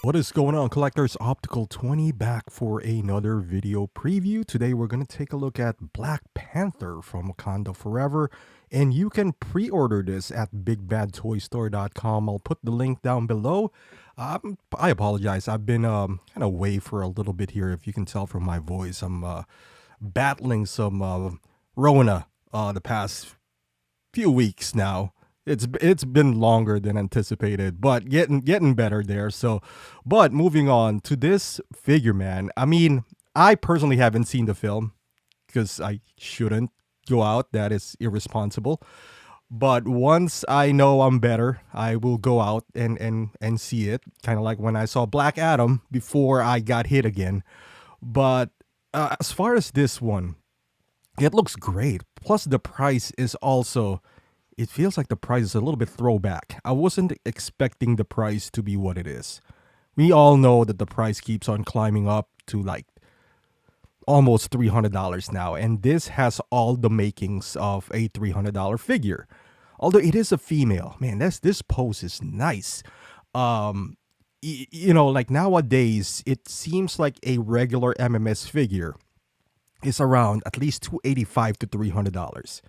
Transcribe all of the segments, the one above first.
What is going on, collectors? Optical 20 back for another video preview. Today we're going to take a look at Black Panther from Wakanda Forever, and you can pre-order this at bigbadtoystore.com. I'll put the link down below. I apologize. I've been kind of away for a little bit here. If you can tell from my voice, I'm battling some Rona the past few weeks now. It's been longer than anticipated, but getting better there. So, but moving on to this figure, man. I mean, I personally haven't seen the film because I shouldn't go out. That is irresponsible. But once I know I'm better, I will go out and see it. Kind of like when I saw Black Adam before I got hit again. But as far as this one, it looks great. Plus, the price is also, it feels like the price is a little bit throwback. I wasn't expecting the price to be what it is. We all know that the price keeps on climbing up to like almost $300 now, and this has all the makings of a $300 figure. Although it is a female, man, this pose is nice. Like nowadays, it seems like a regular MMS figure is around at least $285 to $300.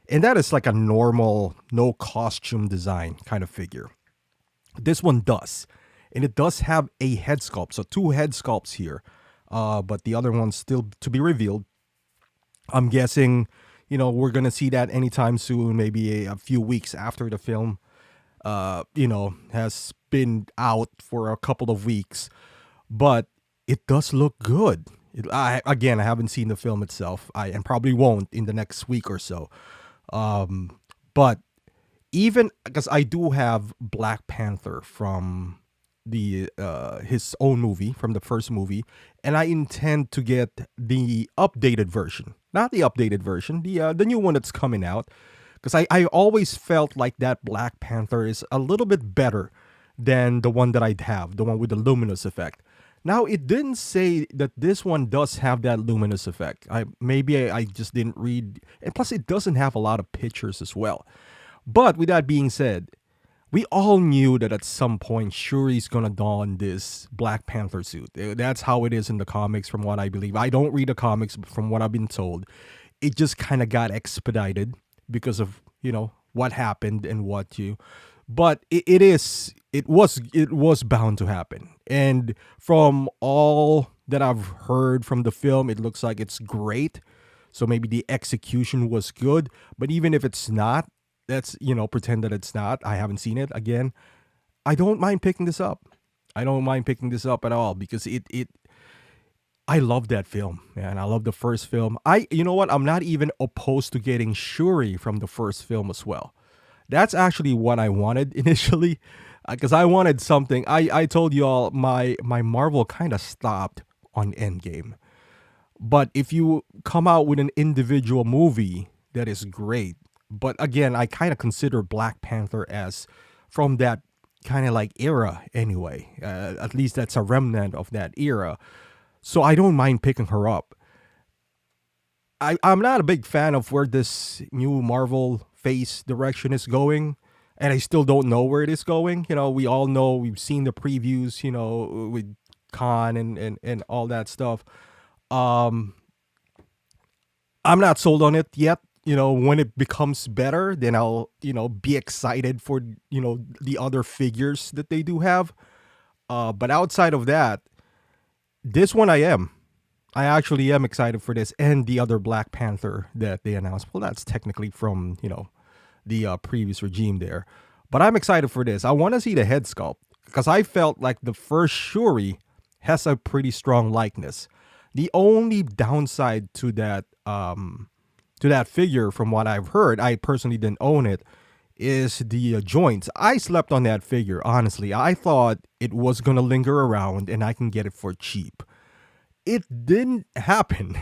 And that is like a normal, no costume design kind of figure. This one does. And it does have a head sculpt. So two head sculpts here. But the other one's still to be revealed. I'm guessing, we're going to see that anytime soon. Maybe a few weeks after the film, has been out for a couple of weeks. But it does look good. I haven't seen the film itself. And probably won't in the next week or so. But even because I do have Black Panther from the his own movie, from the first movie, and I intend to get the updated version, not the updated version, the new one that's coming out, because I always felt like that Black Panther is a little bit better than the one that I'd have, the one with the luminous effect. Now, it didn't say that this one does have that luminous effect. I just didn't read. And plus, it doesn't have a lot of pictures as well. But with that being said, we all knew that at some point, Shuri's going to don this Black Panther suit. That's how it is in the comics, from what I believe. I don't read the comics, but from what I've been told, it just kind of got expedited because of, what happened and what you... But it was bound to happen. And from all that I've heard from the film, it looks like it's great. So maybe the execution was good. But even if it's not, let's pretend that it's not. I haven't seen it again. I don't mind picking this up. I don't mind picking this up at all because I love that film, man. I love the first film. You know what? I'm not even opposed to getting Shuri from the first film as well. That's actually what I wanted initially, because I wanted something. I told you all my Marvel kind of stopped on Endgame. But if you come out with an individual movie, that is great. But again, I kind of consider Black Panther as from that kind of like era anyway. At least that's a remnant of that era. So I don't mind picking her up. I'm not a big fan of where this new Marvel Phase direction is going, and I still don't know where it is going. We all know, we've seen the previews, with Khan and all that stuff. I'm not sold on it yet. When it becomes better, then I'll, be excited for, the other figures that they do have. But outside of that, this one I actually am excited for this, and the other Black Panther that they announced. Well, that's technically from, the previous regime there. But I'm excited for this. I want to see the head sculpt because I felt like the first Shuri has a pretty strong likeness. The only downside to that figure, from what I've heard, I personally didn't own it, is the joints. I slept on that figure, honestly. I thought it was going to linger around and I can get it for cheap. It didn't happen.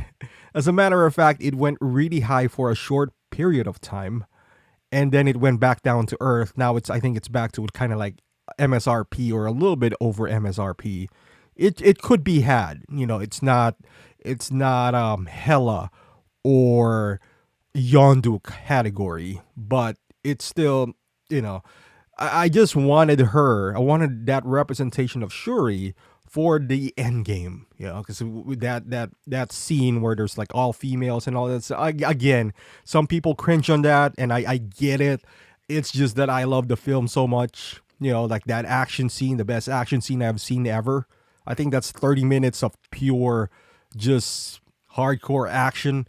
As a matter of fact, it went really high for a short period of time, and then it went back down to earth. Now I think it's back to kind of like MSRP or a little bit over MSRP. It could be had. It's not Hella or Yondu category, but it's still, I just wanted her. I wanted that representation of Shuri for the end game. You know, because with that scene where there's like all females and all that. So again, some people cringe on that, and I get it. It's just that I love the film so much. You know, like that action scene, the best action scene I've seen ever. I think that's 30 minutes of pure, just hardcore action.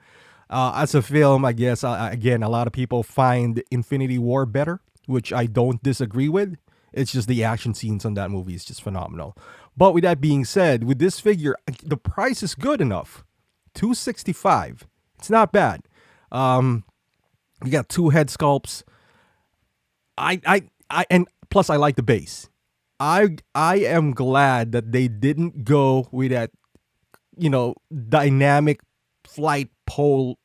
As a film, I guess, again, a lot of people find Infinity War better, which I don't disagree with. It's just the action scenes on that movie is just phenomenal. But with that being said, with this figure, the price is good enough. 265. It's not bad. You got two head sculpts. And plus I like the base. I am glad that they didn't go with that, dynamic flight pole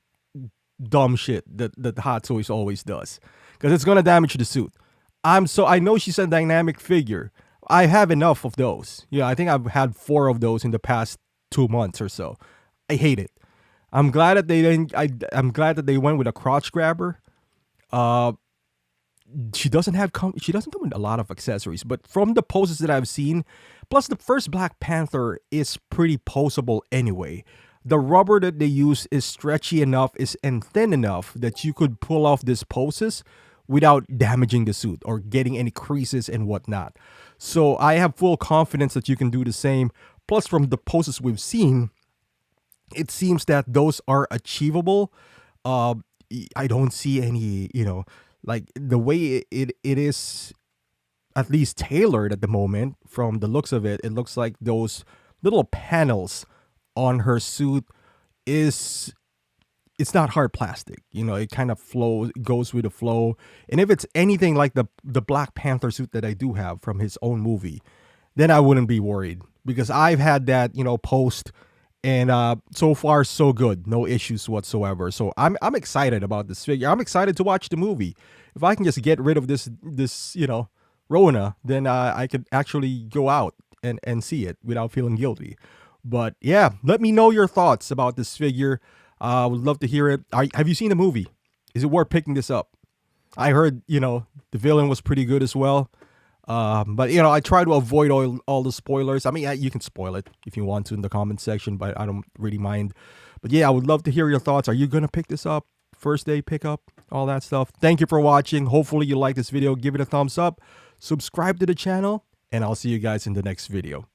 dumb shit that Hot Toys always does, because it's gonna damage the suit. I know she's a dynamic figure. I have enough of those. Yeah, I think I've had 4 of those in the past 2 months or so. I hate it. I'm glad that they didn't. I'm glad that they went with a crotch grabber. Uh, she doesn't come with a lot of accessories, but from the poses that I've seen, plus the first Black Panther is pretty posable anyway. The rubber that they use is stretchy enough and thin enough that you could pull off these poses without damaging the suit or getting any creases and whatnot. So I have full confidence that you can do the same. Plus, from the poses we've seen, it seems that those are achievable. Uh, I don't see any, like the way it is at least tailored at the moment. From the looks of it, it looks like those little panels on her suit is it's not hard plastic. It kind of flows, goes with the flow. And if it's anything like the Black Panther suit that I do have from his own movie, then I wouldn't be worried, because I've had that, post, and so far so good, no issues whatsoever. So I'm excited about this figure. I'm excited to watch the movie. If I can just get rid of this Rona, then I could actually go out and see it without feeling guilty. But yeah, let me know your thoughts about this figure. I would love to hear it. Have you seen the movie? Is it worth picking this up? I heard, the villain was pretty good as well. But I try to avoid all the spoilers. I mean, you can spoil it if you want to in the comment section, but I don't really mind. But yeah, I would love to hear your thoughts. Are you gonna pick this up? First day pickup, all that stuff. Thank you for watching. Hopefully you like this video. Give it a thumbs up. Subscribe to the channel, and I'll see you guys in the next video.